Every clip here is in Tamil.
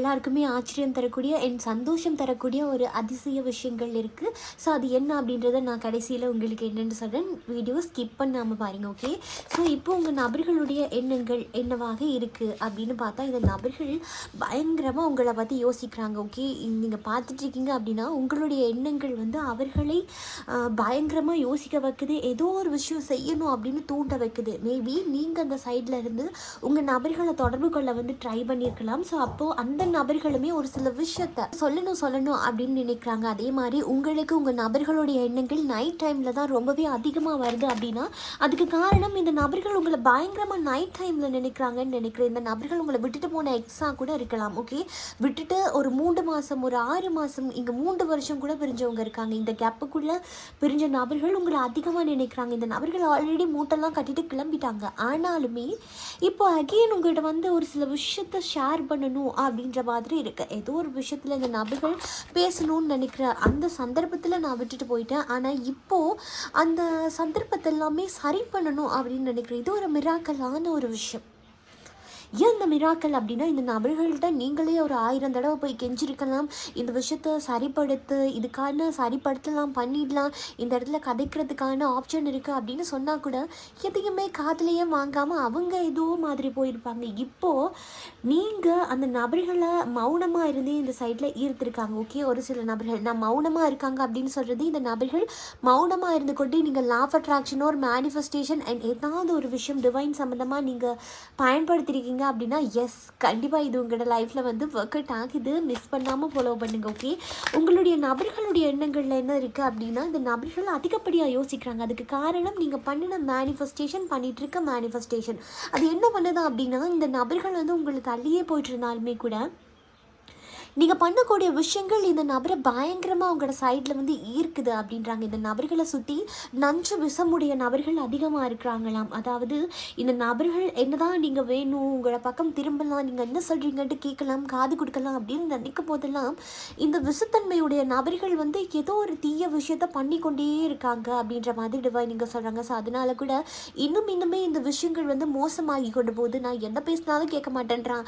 எல்லாருக்குமே ஆச்சரியம் தரக்கூடிய என் சந்தோஷம் தரக்கூடிய ஒரு அதிசய விஷயங்கள் இருக்குது. ஸோ அது என்ன அப்படின்றத நான் கடைசியில் உங்களுக்கு என்னென்னு சொல்கிறேன். வீடியோ ஸ்கிப் பண்ணாமல் பாருங்கள். ஓகே, ஸோ இப்போ உங்கள் நபர்களுடைய எண்ணங்கள் என்னவாக இருக்குது அப்படின்னு பார்த்தா, இந்த நபர்கள் பயங்கரமாக உங்களை பற்றி யோசிக்கிறாங்க. ஓகே, நீங்கள் பார்த்துட்ருக்கீங்க அப்படின்னா உங்களுடைய எண்ணங்கள் வந்து அவர்களை பயங்கரமாக யோசிக்க வைக்குது. ஏதோ ஒரு விஷயம் செய்யணும் அப்படின்னு தூண்ட வைக்குது. மேபி நீங்கள் அந்த சைடில் இருந்து உங்கள் நபர்களை தொடர்பு கொள்ள வந்து ட்ரை பண்ணியிருக்கலாம். ஸோ அப்போது அந்த நபர்களுமே ஒரு சில விஷயத்த சொல்லணும் அப்படின்னு நினைக்கிறாங்க. அதே மாதிரி உங்களுக்கு உங்கள் நபர்களுடைய எண்ணங்கள் நைட் டைமில் தான் ரொம்பவே அதிகமாக வருது அப்படின்னா அதுக்கு காரணம் இந்த நபர்கள் உங்களை பயங்கரமாக நைட் டைமில் நினைக்கிறாங்கன்னு நினைக்கிறேன். இந்த நபர்கள் உங்களை விட்டுட்டு போன எக்ஸாக கூட இருக்கலாம். ஓகே, விட்டுட்டு ஒரு 3 மாதம் ஒரு 6 மாதம் இங்கே 3 வருஷம் கூட பிரிஞ்சவங்க இருக்காங்க. இந்த கேப்புக்குள்ளே பிரிஞ்ச நபர்கள் உங்களை அதிகமாக நினைக்கிறாங்க. இந்த நபர்கள் ஆல்ரெடி மூட்டெல்லாம் கட்டிட்டு கிளம்பிட்டாங்க. ஆனாலுமே இப்போ அகெயின் உங்கள்கிட்ட வந்து ஒரு சில விஷயத்த ஷேர் பண்ணணும் அப்படின்ற மாதிரி இருக்குது. ஏதோ ஒரு விஷயத்தில் இந்த நபர்கள் பேசணும்னு நினைக்கிற அந்த சந்தர்ப்பத்தில் நான் விட்டுட்டு போயிட்டேன். ஆனால் இப்போது அந்த சந்தர்ப்பத்தை எல்லாமே சரி பண்ணணும் அப்படின்னு நினைக்கிறேன். இது ஒரு மிராக்கலான ஒரு விஷயம். ஏன் இந்த மிராக்கல் அப்படின்னா, இந்த நபர்கள்ட்ட நீங்களே ஒரு 1000 தடவை போய் கெஞ்சிருக்கலாம். இந்த விஷயத்த இதுக்கான சரிப்படுத்தலாம், பண்ணிடலாம், இந்த இடத்துல கதைக்கிறதுக்கான ஆப்ஷன் இருக்குது அப்படின்னு சொன்னால் கூட எதையுமே காதுலையே வாங்காமல் அவங்க ஏதோ மாதிரி போயிருப்பாங்க. இப்போது நீங்கள் அந்த நபர்களை மௌனமாக இருந்தே இந்த சைடில் ஈர்த்திருக்காங்க. ஓகே, ஒரு சில நபர்கள் நான் மௌனமாக இருக்காங்க அப்படின்னு சொல்கிறது, இந்த நபர்கள் மௌனமாக இருந்து கொண்டு நீங்கள் லா ஆஃப் அட்ராக்ஷன் ஒரு மேனிஃபெஸ்டேஷன் அண்ட் ஏதாவது ஒரு விஷயம் டிவைன் சம்மந்தமாக நீங்கள் பயன்படுத்திருக்கீங்க அப்படின்னா எஸ், கண்டிப்பாக இது உங்களோட லைஃப்பில் வந்து ஒர்க் அவுட் ஆகுது. மிஸ் பண்ணாமல் ஃபாலோ பண்ணுங்கள். ஓகே, உங்களுடைய நபர்களுடைய எண்ணங்களில் என்ன இருக்குது அப்படின்னா, இந்த நபர்கள் அதிகப்படியாக யோசிக்கிறாங்க. அதுக்கு காரணம் நீங்கள் பண்ணின மேனிஃபெஸ்டேஷன், பண்ணிகிட்ருக்க மேனிஃபெஸ்டேஷன். அது என்ன பண்ணுது அப்படின்னா, இந்த நபர்கள் வந்து உங்களுக்கு தள்ளியே போயிட்டு இருந்தாலுமே கூட நீங்கள் பண்ணக்கூடிய விஷயங்கள் இந்த நபரை பயங்கரமாக உங்களோட சைடில் வந்து ஈர்க்குது அப்படின்றாங்க. இந்த நபர்களை சுற்றி நஞ்சு விஷமுடைய நபர்கள் அதிகமாக இருக்கிறாங்களாம். அதாவது இந்த நபர்கள் என்னதான் நீங்கள் வேணும், உங்களோட பக்கம் திரும்பலாம், நீங்கள் என்ன சொல்கிறீங்கன்ட்டு கேட்கலாம், காது கொடுக்கலாம் அப்படின்னு நினைக்கும் போதெல்லாம் இந்த விஷத்தன்மையுடைய நபர்கள் வந்து ஏதோ ஒரு தீய விஷயத்த பண்ணி கொண்டே இருக்காங்க அப்படின்ற மாதிரி டிவைன் நீங்கள் சொல்கிறாங்க. ஸோ அதனால கூட இன்னுமே இந்த விஷயங்கள் வந்து மோசமாகி கொண்டு போகுது. நான் என்ன பேசினாலும் கேட்க மாட்டேன்றான்,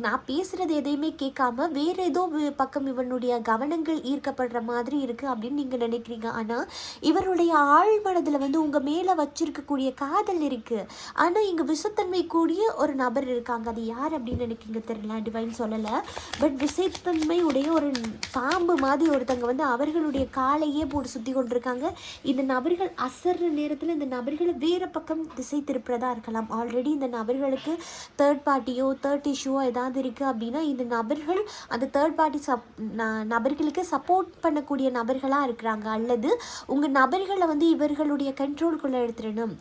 நான் பேசுகிறது எதையுமே கேட்காம வேறு ஏதோ பக்கம் இவனுடைய கவனங்கள் ஈர்க்கப்படுற மாதிரி இருக்குது அப்படின்னு நீங்கள் நினைக்கிறீங்க. ஆனால் இவருடைய ஆழ்மனதில் வந்து உங்கள் மேலே வச்சிருக்கக்கூடிய காதல் இருக்குது. ஆனால் இங்கே விஷத்தன்மை கூடிய ஒரு நபர் இருக்காங்க. அது யார் அப்படின்னு நினைக்கிங்க தெரியல, டிவைன் சொல்லலை. பட் விஷத்தன்மை உடைய ஒரு பாம்பு மாதிரி ஒருத்தங்க வந்து அவர்களுடைய காலையே போட்டு சுற்றி கொண்டிருக்காங்க. இந்த நபர்கள் அசர்ற நேரத்தில் இந்த நபர்களை வேறு பக்கம் திசை திருப்புறதா இருக்கலாம். ஆல்ரெடி இந்த நபர்களுக்கு தேர்ட் பார்ட்டியோ தேர்ட் இஷ்யூவோ ஏதாவது இருக்குது அப்படின்னா இந்த நபர்கள் அந்த தேர்ட் பார்ட்டி நபர்களுக்கு சப்போர்ட் பண்ணக்கூடிய நபர்களாக இருக்கிறாங்க. அல்லது உங்கள் நபர்களை வந்து இவர்களுடைய கண்ட்ரோல்குள்ளே எடுத்துடணும்.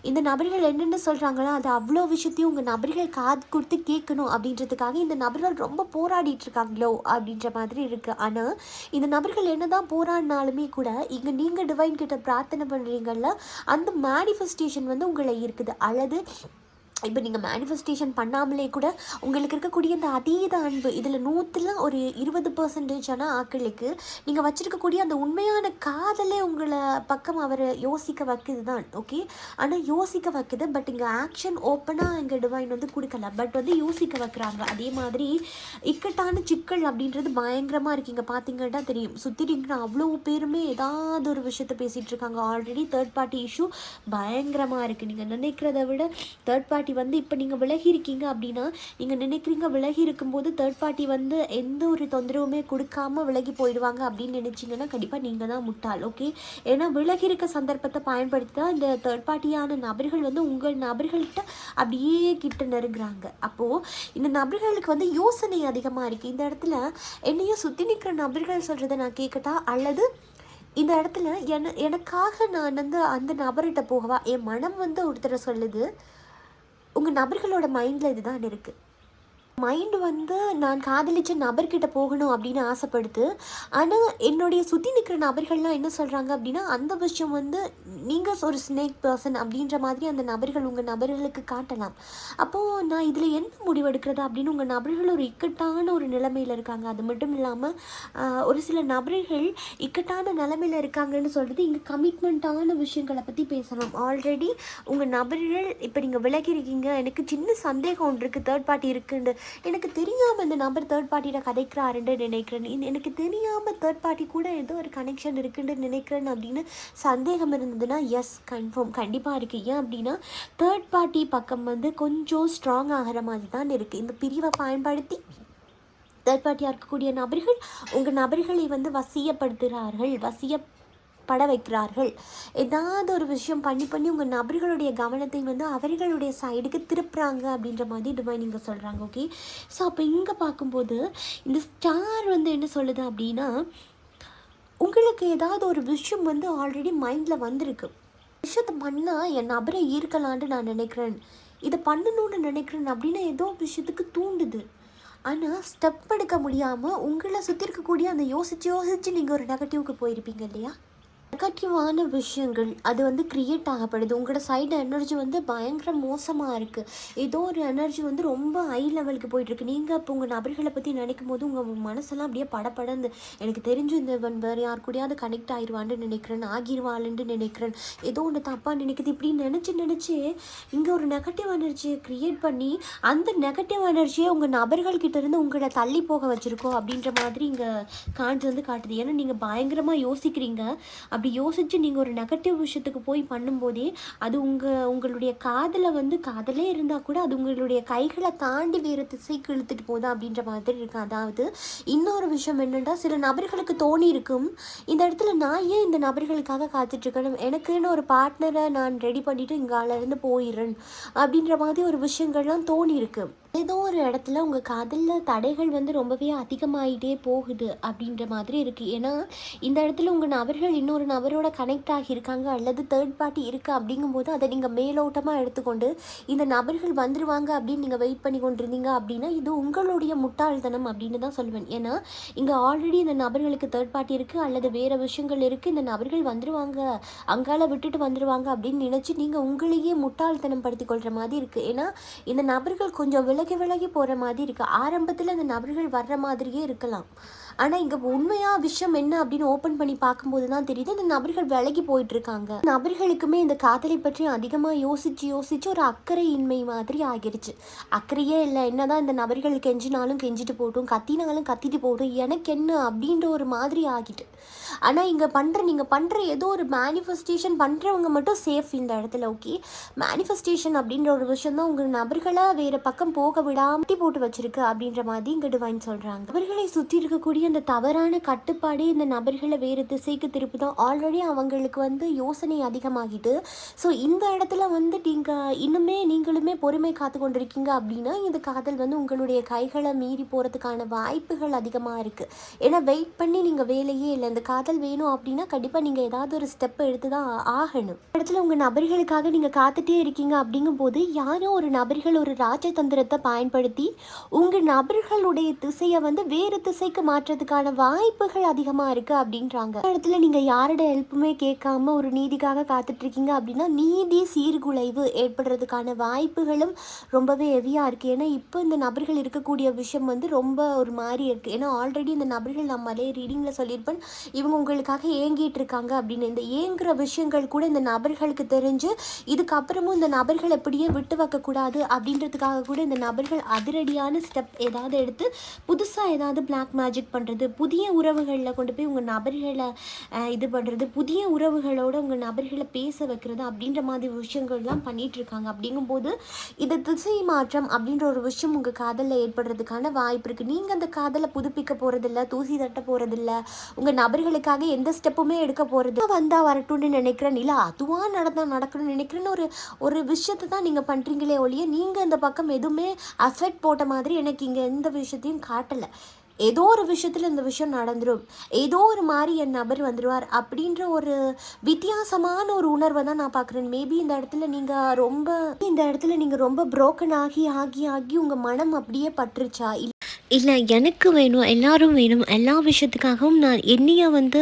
இந்த நபர்கள் என்னென்ன சொல்கிறாங்களோ அது அவ்வளோ விஷயத்தையும் உங்கள் நபர்கள் காது கொடுத்து கேட்கணும் அப்படின்றதுக்காக இந்த நபர்கள் ரொம்ப போராடிட்டு இருக்காங்களோ அப்படின்ற மாதிரி இருக்குது. ஆனால் இந்த நபர்கள் என்ன தான் போராடினாலுமே கூட இங்கே நீங்கள் டிவைன் கிட்ட பிரார்த்தனை பண்ணுறீங்கல்ல, அந்த மேனிஃபெஸ்டேஷன் வந்து உங்களை இருக்குது. அல்லது இப்போ நீங்கள் மேனிஃபெஸ்டேஷன் பண்ணாமலே கூட உங்களுக்கு இருக்கக்கூடிய அந்த அதீத அன்பு, இதில் 100ல் ஒரு 20% ஆட்களுக்கு நீங்கள் வச்சுருக்கக்கூடிய அந்த உண்மையான காதலே உங்களை பக்கம் அவர் யோசிக்க வைக்குது தான். ஓகே, ஆனால் யோசிக்க வைக்குது. பட் இங்கே ஆக்ஷன் ஓப்பனாக எங்கள் டிவைன் வந்து கொடுக்கல, பட் வந்து யோசிக்க வைக்கிறாங்க. அதே மாதிரி இக்கட்டான சிக்கல் அப்படின்றது பயங்கரமாக இருக்கீங்க. பார்த்தீங்கன்னா தெரியும், சுற்றிட்டீங்கன்னா அவ்வளோ பேருமே ஏதாவது ஒரு விஷயத்த பேசிகிட்டு இருக்காங்க. ஆல்ரெடி தேர்ட் பார்ட்டி இஷ்யூ பயங்கரமாக இருக்குது. நீங்கள் நினைக்கிறத விட தேர்ட் பார்ட்டி வந்து இப்போ நீங்கள் விலகி இருக்கீங்க அப்படின்னா, நீங்கள் நினைக்கிறீங்க விலகி இருக்கும்போது தேர்ட் பார்ட்டி வந்து எந்த ஒரு தொந்தரவுமே கொடுக்காம விலகி போயிடுவாங்க அப்படின்னு நினச்சிங்கன்னா கண்டிப்பாக நீங்கள் தான் முட்டாள். ஓகே, ஏன்னா விலகி இருக்க சந்தர்ப்பத்தை பயன்படுத்தி தான் இந்த தேர்ட் பார்ட்டியான நபர்கள் வந்து உங்கள் நபர்கள்கிட்ட அப்படியே கிட்ட நெருங்குறாங்க. அப்போது இந்த நபர்களுக்கு வந்து யோசனை அதிகமாக இருக்குது. இந்த இடத்துல என்னையும் சுற்றி நிற்கிற நபர்கள் சொல்கிறத நான் கேட்கட்டா, அல்லது இந்த இடத்துல எனக்காக நான் வந்து அந்த நபர்கிட்ட போகவா? என் மனம் வந்து ஒருத்தரை சொல்லுது. உங்கள் நபர்களோட மைண்டில் இதுதான் இருக்குது. மைண்டு வந்து நான் காதலிச்ச நபர்கிட்ட போகணும் அப்படின்னு ஆசைப்படுது. ஆனால் என்னுடைய சுற்றி நிற்கிற நபர்கள்லாம் என்ன சொல்கிறாங்க அப்படின்னா, அந்த விஷயம் வந்து நீங்கள் ஒரு ஸ்னேக் பர்சன் அப்படின்ற மாதிரி அந்த நபர்கள் உங்கள் நபர்களுக்கு காட்டலாம். அப்போது நான் இதில் என்ன முடிவெடுக்கிறது அப்படின்னு உங்கள் நபர்கள் ஒரு இக்கட்டான ஒரு நிலைமையில் இருக்காங்க. அது மட்டும் இல்லாமல் ஒரு சில நபர்கள் இக்கட்டான நிலைமையில் இருக்காங்கன்னு சொல்கிறது இங்கே கமிட்மெண்ட்டான விஷயங்களை பற்றி பேசலாம். ஆல்ரெடி உங்கள் நபர்கள் இப்போ நீங்கள் விலகி இருக்கீங்க, எனக்கு சின்ன சந்தேகம் ஒன்று இருக்குது, தேர்ட் பார்ட்டி இருக்குன்னு எனக்கு தெரியாமல் இந்த நபர் தேர்ட் பார்ட்டியில் கதைக்கிறாருன்னு நினைக்கிறேன், எனக்கு தெரியாமல் தேர்ட் பார்ட்டி கூட ஏதோ ஒரு கனெக்ஷன் இருக்குன்னு நினைக்கிறேன் அப்படின்னு சந்தேகம் இருந்ததுன்னா எஸ் கண்டிப்பாக இருக்குது. ஏன் அப்படின்னா தேர்ட் பார்ட்டி பக்கம் வந்து கொஞ்சம் ஸ்ட்ராங் ஆகிற மாதிரி தான் இருக்குது. இந்த பிரிவை பயன்படுத்தி தேர்ட் பார்ட்டியாக இருக்கக்கூடிய நபர்கள் உங்கள் நபர்களை வந்து வசியப்பட வைக்கிறார்கள். ஏதாவது ஒரு விஷயம் பண்ணி உங்கள் நபர்களுடைய கவனத்தை வந்து அவர்களுடைய சைடுக்கு திருப்புறாங்க அப்படின்ற மாதிரி டிவைன் நீங்கள் சொல்கிறாங்க. ஓகே, ஸோ அப்போ இங்கே பார்க்கும்போது இந்த ஸ்டார் வந்து என்ன சொல்லுது அப்படின்னா, உங்களுக்கு ஏதாவது ஒரு விஷயம் வந்து ஆல்ரெடி மைண்டில் வந்திருக்கு. விஷயத்தை பண்ணால் என் நபரை ஈர்க்கலான்னு நான் நினைக்கிறேன், இதை பண்ணணும்னு நினைக்கிறேன் அப்படின்னு ஏதோ விஷயத்துக்கு தூண்டுது. ஆனால் ஸ்டெப் எடுக்க முடியாமல் உங்களை சுற்றி இருக்கக்கூடிய அந்த யோசித்து நீங்கள் ஒரு நெகட்டிவ்க்கு போயிருப்பீங்க இல்லையா? நெகட்டிவான விஷயங்கள் அது வந்து க்ரியேட் ஆகப்படுது. உங்களோட சைடு எனர்ஜி வந்து பயங்கர மோசமாக இருக்குது. ஏதோ ஒரு எனர்ஜி வந்து ரொம்ப ஹை லெவலுக்கு போயிட்டுருக்கு. நீங்கள் இப்போ உங்கள் நபர்களை பற்றி நினைக்கும் போது உங்கள் மனசெல்லாம் அப்படியே படப்படந்து எனக்கு தெரிஞ்சு இந்த வேறு யார் கூடயாவது கனெக்ட் ஆகிடுவான்னு நினைக்கிறேன், ஆகிடுவாள்ன்னு நினைக்கிறேன், ஏதோ ஒன்று தப்பாக நினைக்குது இப்படி நினச்சி இங்கே ஒரு நெகட்டிவ் எனர்ஜியை க்ரியேட் பண்ணி அந்த நெகட்டிவ் எனர்ஜியை உங்கள் நபர்கள்கிட்ட இருந்து உங்களை தள்ளி போக வச்சுருக்கோம் அப்படின்ற மாதிரி இங்கே கார்ட்ஸ் வந்து காட்டுது. ஏன்னா நீங்கள் பயங்கரமாக யோசிக்கிறீங்க. அப்படி யோசித்து நீங்கள் ஒரு நெகட்டிவ் விஷயத்துக்கு போய் பண்ணும்போதே அது உங்களுடைய காதலே இருந்தால் கூட அது உங்களுடைய கைகளை தாண்டி வேறு திசைக்கு இழுத்துட்டு போகுது அப்படின்ற மாதிரி இருக்கு. அதாவது இன்னொரு விஷயம் என்னென்னா, சில நபர்களுக்கு தோணி இருக்கும், இந்த இடத்துல நான் ஏன் இந்த நபர்களுக்காக காத்துட்ருக்கணும், எனக்குன்னு ஒரு பார்ட்னரை நான் ரெடி பண்ணிவிட்டு இங்காலேருந்து போயிடுறேன் அப்படின்ற மாதிரி ஒரு விஷயங்கள்லாம் தோணி இருக்கு. ஏதோ ஒரு இடத்துல உங்கள் காதலில் தடைகள் வந்து ரொம்பவே அதிகமாகிட்டே போகுது அப்படின்ற மாதிரி இருக்குது. ஏன்னா இந்த இடத்துல உங்கள் நபர்கள் இன்னொரு நபரோட கனெக்ட் ஆகியிருக்காங்க அல்லது தேர்ட் பார்ட்டி இருக்குது அப்படிங்கும்போது அதை நீங்கள் மேலோட்டமாக எடுத்துக்கொண்டு இந்த நபர்கள் வந்துடுவாங்க அப்படின்னு நீங்கள் வெயிட் பண்ணி கொண்டிருந்தீங்க அப்படின்னா இது உங்களுடைய முட்டாள்தனம் அப்படின்னு தான் சொல்லுவேன். ஏன்னா இங்கே ஆல்ரெடி இந்த நபர்களுக்கு தேர்ட் பார்ட்டி இருக்குது அல்லது வேறு விஷயங்கள் இருக்குது, இந்த நபர்கள் வந்துடுவாங்க அங்கால விட்டுட்டு வந்துடுவாங்க அப்படின்னு நினச்சி நீங்கள் உங்களையே முட்டாள்தனம் படுத்தி கொள்கிற மாதிரி இருக்குது. ஏன்னா இந்த நபர்கள் கொஞ்சம் விலகி போகிற மாதிரி இருக்குது. ஆரம்பத்தில் இந்த நபர்கள் வர்ற மாதிரியே இருக்கலாம், ஆனால் இங்கே உண்மையாக விஷயம் என்ன அப்படின்னு ஓப்பன் பண்ணி பார்க்கும்போது தான் தெரியுது இந்த நபர்கள் விலகி போயிட்டுருக்காங்க. நபர்களுக்குமே இந்த காதலை பற்றி அதிகமாக யோசித்து ஒரு அக்கறையின்மை மாதிரி ஆகிடுச்சு. அக்கறையே இல்லை, என்னதான் இந்த நபர்கள் கெஞ்சினாலும் கெஞ்சிட்டு போட்டும், கத்தினாலும் கத்திட்டு போட்டும், எனக்கு என்ன அப்படின்ற ஒரு மாதிரி ஆகிட்டு. ஆனால் இங்கே நீங்கள் பண்ணுற ஏதோ ஒரு மேனிஃபெஸ்டேஷன் பண்ணுறவங்க மட்டும் சேஃப் இந்த இடத்துல. ஓகே, மேனிஃபெஸ்டேஷன் அப்படின்ற ஒரு விஷயம் தான் உங்கள் நபர்களை வேறு பக்கம் போக விடாமட்டி போட்டு வச்சிருக்கு அப்படின்ற மாதிரி இங்கே டிவைன் சொல்கிறாங்க. நபர்களை சுற்றி இருக்கக்கூடிய அந்த தவறான கட்டுப்பாடு இந்த நபர்களை வேறு திசைக்கு திருப்பி தான். ஆல்ரெடி அவங்களுக்கு வந்து யோசனை அதிகமாகிட்டு, ஸோ இந்த இடத்துல வந்து நீங்களுமே பொறுமை காத்து கொண்டிருக்கீங்க அப்படின்னா இந்த காதல் வந்து உங்களுடைய கைகளை மீறி போகிறதுக்கான வாய்ப்புகள் அதிகமாக இருக்குது. ஏன்னா வெயிட் பண்ணி நீங்கள் வேலையே இல்லை, இந்த காதல் வேணும் அப்படின்னா கண்டிப்பாக நீங்கள் ஏதாவது ஒரு ஸ்டெப் எடுத்து தான் ஆகணும். இடத்துல உங்கள் நபர்களுக்காக நீங்கள் காத்துட்டே இருக்கீங்க அப்படிங்கும்போது யாரோ ஒரு நபர்கள் ஒரு ராஜதந்திரத்தை பயன்படுத்தி உங்கள் நபர்களுடைய திசையை வந்து வேறு திசைக்கு மாற்றத்துக்கான வாய்ப்புகள் அதிகமாக இருக்குது அப்படின்றாங்க. இடத்துல நீங்கள் யாரோட ஹெல்ப்புமே கேட்காம ஒரு நீதிக்காக காத்துட்ருக்கீங்க அப்படின்னா நீதி சீர்குலைவு ஏற்படுறதுக்கான வாய்ப்புகளும் ரொம்பவே ஹெவியாக இருக்குது. ஏன்னா இப்போ இந்த நபர்கள் இருக்கக்கூடிய விஷயம் வந்து ரொம்ப ஒரு மாதிரி இருக்குது. ஏன்னா ஆல்ரெடி இந்த நபர்கள் நம்மளே ரீடிங்கில் சொல்லியிருப்பேன், இவங்க உங்களுக்காக ஏங்கிட்டு இருக்காங்க அப்படின்னு. இந்த ஏங்குற விஷயங்கள் கூட இந்த நபர்களுக்கு தெரிஞ்சு இதுக்கப்புறமும் இந்த நபர்கள் எப்படியே விட்டு வைக்கக்கூடாது அப்படின்றதுக்காக கூட இந்த நபர்கள் அதிரடியான ஸ்டெப் ஏதாவது எடுத்து புதுசாக ஏதாவது பிளாக் மேஜிக் பண்ணுறது, புதிய உறவுகளில் கொண்டு போய் உங்கள் நபர்களை இது பண்ணுறது, புதிய உறவுகளோடு உங்கள் நபர்களை பேச வைக்கிறது அப்படின்ற மாதிரி விஷயங்கள்லாம் பண்ணிகிட்ருக்காங்க. அப்படிங்கும்போது இது திசை மாற்றம் அப்படின்ற ஒரு விஷயம் உங்கள் காதலில் ஏற்படுறதுக்கான வாய்ப்பு இருக்குது. நீங்கள் அந்த காதலை புதுப்பிக்க போகிறதில்ல, தூசி தட்ட போகிறதில்ல, உங்கள் நபர்களுக்காக எந்த ஸ்டெப்புமே எடுக்க போகிறது வந்தால் வரட்டும்னு நினைக்கிறேன், இல்லை அதுவாக நடக்கணும்னு நினைக்கிறேன்னு ஒரு விஷயத்தை தான் நீங்கள் பண்ணுறீங்களே ஒழிய நீங்கள் இந்த பக்கம் எதுவுமே அஃபெக்ட் போட்ட மாதிரி எனக்கு இங்கே எந்த விஷயத்தையும் காட்டலை. ஏதோ ஒரு விஷயத்தில் இந்த விஷயம் நடந்துடும், ஏதோ ஒரு மாதிரி என் நபர் வந்துடுவார் அப்படின்ற ஒரு வித்தியாசமான ஒரு உணர்வை தான் நான் பார்க்குறேன். மேபி இந்த இடத்துல நீங்கள் ரொம்ப புரோக்கன் ஆகி உங்கள் மனம் அப்படியே பற்றுச்சா, இல்லை எனக்கு வேணும், எல்லாரும் வேணும், எல்லா விஷயத்துக்காகவும் நான் என்னையை வந்து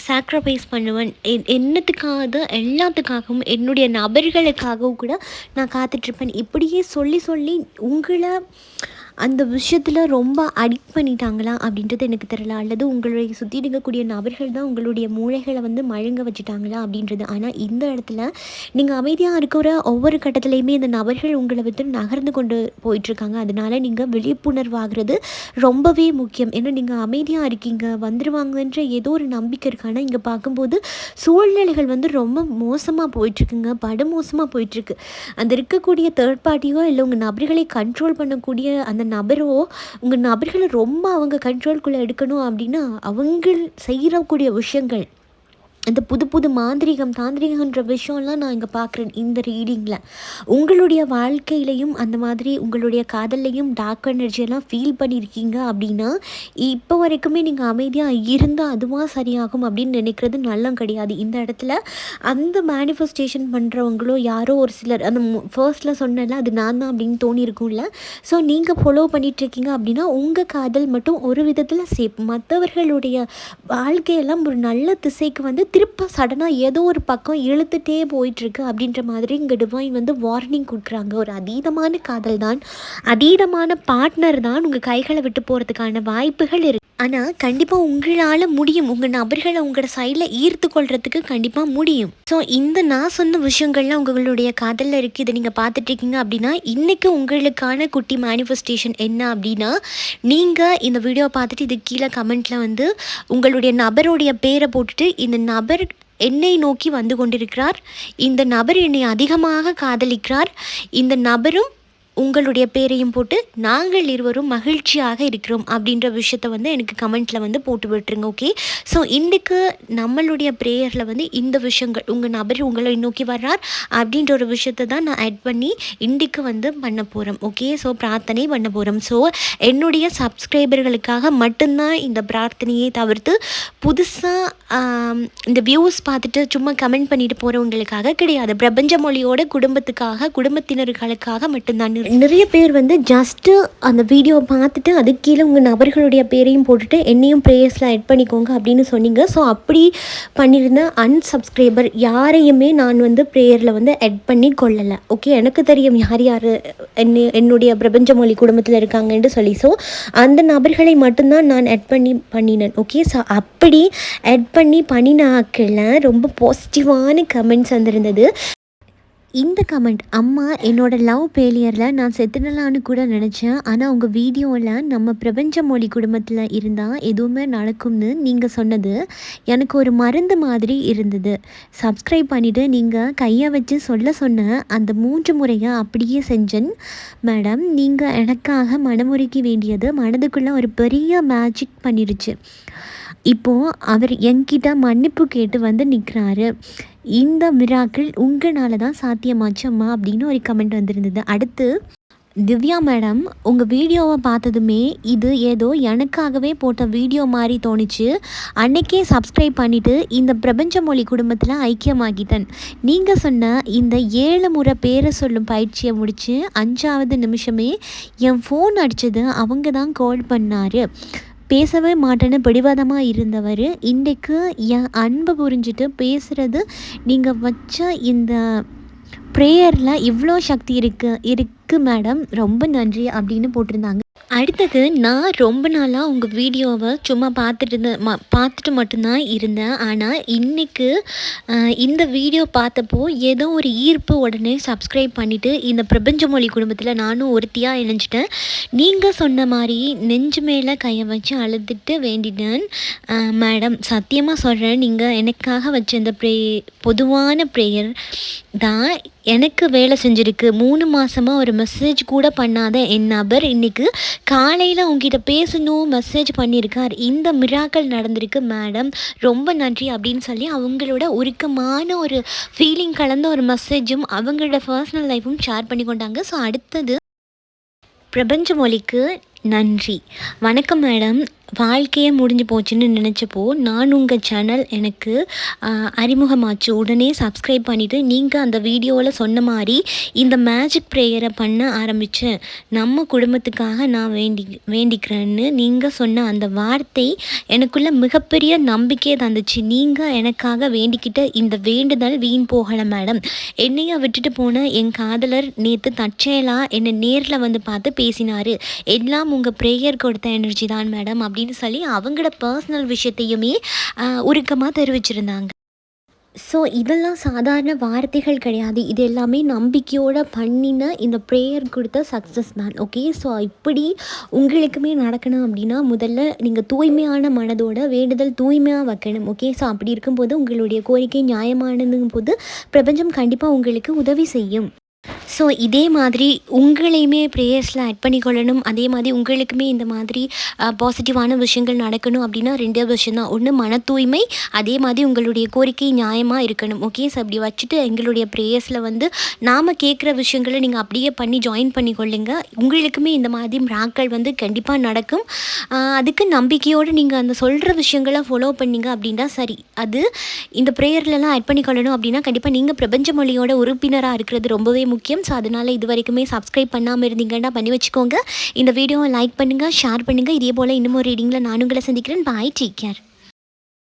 சாக்ரிஃபைஸ் பண்ணுவேன், எல்லாத்துக்காகவும் என்னுடைய நபர்களுக்காகவும் கூட நான் காத்துட்ருப்பேன், இப்படியே சொல்லி உங்களை அந்த விஷயத்தில் ரொம்ப அடிக்ட் பண்ணிட்டாங்களா அப்படின்றது எனக்கு தெரியல. அல்லது உங்களுடைய சுற்றி இருக்கக்கூடிய நபர்கள் தான் உங்களுடைய மூளைகளை வந்து மழுங்க வச்சுட்டாங்களா அப்படின்றது. ஆனால் இந்த இடத்துல நீங்கள் அமைதியாக இருக்கிற ஒவ்வொரு கட்டத்துலையுமே இந்த நபர்கள் உங்களை விட்டு நகர்ந்து கொண்டு போயிட்டுருக்காங்க. அதனால் நீங்கள் விழிப்புணர்வாகிறது ரொம்பவே முக்கியம். ஏன்னா நீங்கள் அமைதியாக இருக்கீங்க, வந்துடுவாங்கன்ற ஏதோ ஒரு நம்பிக்கை இருக்கு. ஆனால் இங்கே பார்க்கும்போது சூழ்நிலைகள் வந்து ரொம்ப மோசமாக போயிட்டுருக்குங்க, படுமோசமாக போயிட்டுருக்கு. அந்த இருக்கக்கூடிய தேர்ட் பார்ட்டியோ இல்லை உங்கள் நபர்களை கண்ட்ரோல் பண்ணக்கூடிய அந்த நபரோ உங்கள் நபர்களை ரொம்ப அவங்க கண்ட்ரோல்குள்ளே எடுக்கணும் அப்படின்னா அவங்க செய்யக்கூடிய விஷயங்கள், இந்த புது புது தாந்திரிகன்ற விஷயம்லாம் நான் இங்கே பார்க்குறேன் இந்த ரீடிங்கில். உங்களுடைய வாழ்க்கையிலையும் அந்த மாதிரி உங்களுடைய காதல்லையும் டார்க் எனர்ஜியெல்லாம் ஃபீல் பண்ணியிருக்கீங்க அப்படின்னா இப்போ வரைக்குமே நீங்கள் அமைதியாக இருந்தால் அதுவாக சரியாகும் அப்படின்னு நினைக்கிறது நல்லம் கிடையாது. இந்த இடத்துல அந்த மேனிஃபெஸ்டேஷன் பண்ணுறவங்களோ யாரோ ஒரு சிலர் அந்த ஃபர்ஸ்ட்டில் சொன்னல அது நான் தான் அப்படின்னு தோணியிருக்கும்ல. ஸோ நீங்கள் ஃபாலோ பண்ணிகிட்ருக்கீங்க அப்படின்னா உங்கள் காதல் மட்டும் ஒரு விதத்தில் சேஃப். மற்றவர்களுடைய வாழ்க்கையெல்லாம் ஒரு நல்ல திசைக்கு வந்து திருப்ப சடனாக ஏதோ ஒரு பக்கம் இழுத்துட்டே போயிட்டுருக்கு அப்படின்ற மாதிரி இங்கே டிவைன் வந்து வார்னிங் கொடுக்குறாங்க. ஒரு அதீதமான காதல் தான், அதீதமான பார்ட்னர் தான் உங்கள் கைகளை விட்டு போகிறதுக்கான வாய்ப்புகள் இருக்குது. ஆனால் கண்டிப்பாக உங்களால் முடியும். உங்கள் நபர்களை உங்களோட சைடில் ஈர்த்து கொள்றதுக்கு கண்டிப்பாக முடியும். ஸோ இந்த நான் சொன்ன விஷயங்கள்லாம் உங்களுடைய காதலில் இருக்குது, இதை நீங்கள் பார்த்துட்ருக்கீங்க அப்படின்னா இன்றைக்கி உங்களுக்கான குட்டி மேனிஃபெஸ்டேஷன் என்ன அப்படின்னா, நீங்கள் இந்த வீடியோ பார்த்துட்டு இது கீழே கமெண்ட்டில் வந்து உங்களுடைய நபருடைய பேரை போட்டுட்டு இந்த நபர் என்னை நோக்கி வந்து கொண்டிருக்கிறார், இந்த நபர் என்னை அதிகமாக காதலிக்கிறார், இந்த நபரும் உங்களுடைய பேரையும் போட்டு நாங்கள் இருவரும் மகிழ்ச்சியாக இருக்கிறோம் அப்படின்ற விஷயத்த வந்து எனக்கு கமெண்ட்டில் வந்து போட்டு விட்டுருங்க. ஓகே, ஸோ இன்றைக்கு நம்மளுடைய ப்ரேயரில் வந்து இந்த விஷயங்கள் உங்கள் நபர் உங்களை நோக்கி வர்றார் அப்படின்ற ஒரு விஷயத்தை தான் நான் ஆட் பண்ணி இன்றைக்கு வந்து பண்ண போகிறோம். ஓகே, ஸோ பிரார்த்தனை பண்ண போகிறோம். ஸோ என்னுடைய சப்ஸ்கிரைபர்களுக்காக மட்டும்தான் இந்த பிரார்த்தனையை தவிர்த்து புதுசாக இந்த வியூஸ் பார்த்துட்டு சும்மா கமெண்ட் பண்ணிட்டு போகிறவங்களுக்காக கிடையாது. பிரபஞ்ச மொழியோட குடும்பத்தினர்களுக்காக மட்டும்தான். நிறைய பேர் வந்து ஜஸ்ட்டு அந்த வீடியோ பார்த்துட்டு அதுக்கு கீழே உங்கள் நபர்களுடைய பேரையும் போட்டுட்டு என்னையும் ப்ரேயர்ஸில் ஆட் பண்ணிக்கோங்க அப்படின்னு சொன்னீங்க. ஸோ அப்படி பண்ணியிருந்த அன்சப்ஸ்கிரைபர் யாரையுமே நான் வந்து ப்ரேயரில் வந்து ஆட் பண்ணி கொள்ளலை. ஓகே, எனக்கு தெரியும் யார் யார் என்னுடைய பிரபஞ்ச மொழி குடும்பத்தில் இருக்காங்கன்னு சொல்லி. ஸோ அந்த நபர்களை மட்டும்தான் நான் ஆட் பண்ணினேன். ஓகே, ஸோ அப்படி ஆட் பண்ணின ஆக்களில் ரொம்ப பாசிட்டிவான கமெண்ட்ஸ் வந்திருந்தது. இந்த கமெண்ட், அம்மா என்னோடய லவ் ஃபெயிலியரில் நான் செத்துடலான்னு கூட நினச்சேன், ஆனால் உங்கள் வீடியோவில் நம்ம பிரபஞ்ச மொழி குடும்பத்தில் இருந்தால் எதுவுமே நடக்கும்னு நீங்கள் சொன்னது எனக்கு ஒரு மருந்து மாதிரி இருந்தது. சப்ஸ்கிரைப் பண்ணிவிட்டு நீங்கள் கையை வச்சு சொன்ன அந்த 3 முறையை அப்படியே செஞ்சேன் மேடம். நீங்கள் எனக்காக மனமுறுக்கி வேண்டியது மனதுக்குள்ளே ஒரு பெரிய மேஜிக் பண்ணிடுச்சு. இப்போது அவர் என்கிட்ட மன்னிப்பு கேட்டு வந்து நிற்கிறாரு. இந்த மிராக்கிள் உங்களால் தான் சாத்தியமாச்சு அம்மா அப்படின்னு ஒரு கமெண்ட் வந்திருந்தது. அடுத்து திவ்யா மேடம், உங்கள் வீடியோவை பார்த்ததுமே இது ஏதோ எனக்காகவே போட்ட வீடியோ மாதிரி தோணுச்சு. அன்றைக்கே சப்ஸ்கிரைப் பண்ணிவிட்டு இந்த பிரபஞ்ச மொழி குடும்பத்தில் ஐக்கியமாகிட்டேன். நீங்கள் சொன்ன இந்த 7 முறை பேரை சொல்லும் பயிற்சியை முடித்து 5வது நிமிஷமே என் ஃபோன் அடித்தது அவங்க தான் கால் பண்ணார். பேசவே மாட்டேன்னு பிடிவாதமாக இருந்தவர் இன்றைக்கு என் அன்பை புரிஞ்சுட்டு பேசுகிறது. நீங்கள் வச்ச இந்த ப்ரேயரில் இவ்வளோ சக்தி இருக்குது மேடம், ரொம்ப நன்றி அப்படின்னு போட்டிருந்தாங்க. அடுத்தது, நான் ரொம்ப நாளாக உங்கள் வீடியோவை சும்மா பார்த்துட்டு மட்டும்தான் இருந்தேன். ஆனால் இன்றைக்கு இந்த வீடியோ பார்த்தப்போ ஏதோ ஒரு ஈர்ப்பு, உடனே சப்ஸ்கிரைப் பண்ணிவிட்டு இந்த பிரபஞ்ச மொழி குடும்பத்தில் நானும் ஒருத்தியாக இணைஞ்சிட்டேன். நீங்கள் சொன்ன மாதிரி நெஞ்சு மேலே கையை வச்சு அழுதுட்டு வேண்டினேன் மேடம். சத்தியமாக சொல்கிறேன், நீங்கள் எனக்காக வச்ச இந்த பொதுவான ப்ரேயர் தான் எனக்கு வேலை செஞ்சுருக்கு. 3 மாதமாக ஒரு மெசேஜ் கூட பண்ணாத என் நபர் இன்றைக்கி காலையில் உங்ககிட்ட பேசணும் மெசேஜ் பண்ணியிருக்கார். இந்த மிராக்கள் நடந்திருக்கு மேடம், ரொம்ப நன்றி அப்படின்னு சொல்லி அவங்களோட உருக்கமான ஒரு ஃபீலிங் கலந்த ஒரு மெசேஜும் அவங்களோட பர்சனல் லைஃப்பும் ஷேர் பண்ணி கொண்டாங்க. ஸோ அடுத்தது, பிரபஞ்ச மொழிக்கு நன்றி. வணக்கம் மேடம், வாழ்க்கையே முடிஞ்சு போச்சுன்னு நினச்சப்போ நான் உங்கள் சேனல் எனக்கு அறிமுகமாச்சு. உடனே சப்ஸ்கிரைப் பண்ணிவிட்டு நீங்கள் அந்த வீடியோவில் சொன்ன மாதிரி இந்த மேஜிக் ப்ரேயரை பண்ண ஆரம்பித்தேன். நம்ம குடும்பத்துக்காக நான் வேண்டிக்கிறேன்னு நீங்கள் சொன்ன அந்த வார்த்தை எனக்குள்ள மிகப்பெரிய நம்பிக்கையை தந்துச்சு. நீங்கள் எனக்காக வேண்டிக்கிட்ட இந்த வேண்டுதல் வீண் போகலை மேடம். என்னைய விட்டுட்டு போன என் காதலர் நேற்று தற்செயலாக என்னை நேரில் வந்து பார்த்து பேசினார். எல்லாம் உங்கள் ப்ரேயர் கொடுத்த எனர்ஜி தான் மேடம் அப்படின்னு சொல்லி அவங்களோட பர்சனல் விஷயத்தையுமே உருக்கமாக தெரிவிச்சிருந்தாங்க. ஸோ இதெல்லாம் சாதாரண வார்த்தைகள் கிடையாது. இது எல்லாமே நம்பிக்கையோடு பண்ணின இந்த ப்ரேயர் கொடுத்த சக்ஸஸ் தான். ஓகே, ஸோ இப்படி உங்களுக்குமே நடக்கணும் அப்படின்னா முதல்ல நீங்கள் தூய்மையான மனதோட வேண்டுதல் தூய்மையாக வைக்கணும். ஓகே, ஸோ அப்படி இருக்கும்போது உங்களுடைய கோரிக்கை நியாயமானதுங்கும் போது பிரபஞ்சம் கண்டிப்பாக உங்களுக்கு உதவி செய்யும். ஸோ இதே மாதிரி உங்களையுமே ப்ரேயர்ஸில் ஆட் பண்ணிக்கொள்ளணும். அதே மாதிரி உங்களுக்குமே இந்த மாதிரி பாசிட்டிவான விஷயங்கள் நடக்கணும் அப்படின்னா 2 விஷயம் தான். ஒன்று மன தூய்மை, அதே மாதிரி உங்களுடைய கோரிக்கை நியாயமாக இருக்கணும். ஓகே, ஸோ அப்படி வச்சுட்டு எங்களுடைய ப்ரேயர்ஸில் வந்து நாம் கேட்குற விஷயங்களை நீங்கள் அப்படியே பண்ணி ஜாயின் பண்ணிக்கொள்ளுங்க. உங்களுக்குமே இந்த மாதிரி மிராக்கிள் வந்து கண்டிப்பாக நடக்கும். அதுக்கு நம்பிக்கையோடு நீங்கள் அந்த சொல்கிற விஷயங்களை ஃபாலோ பண்ணிங்க அப்படின்னா சரி. அது இந்த ப்ரேயர்லலாம் ஆட் பண்ணிக்கொள்ளணும் அப்படின்னா கண்டிப்பாக நீங்கள் பிரபஞ்ச மொழியோட உறுப்பினராக இருக்கிறது ரொம்பவே முக்கியம். ஸோ அதனால் இது வரைக்குமே சப்ஸ்கிரைப் பண்ணாமல் இருந்தீங்கன்னா பண்ணி வச்சுக்கோங்க. இந்த வீடியோவை லைக் பண்ணுங்கள், ஷேர் பண்ணுங்கள். இதே போல் இன்னும் ஒரு ரீடிங்கில் நான் உங்களை சந்திக்கிறேன். பாய், டேக் கேர்.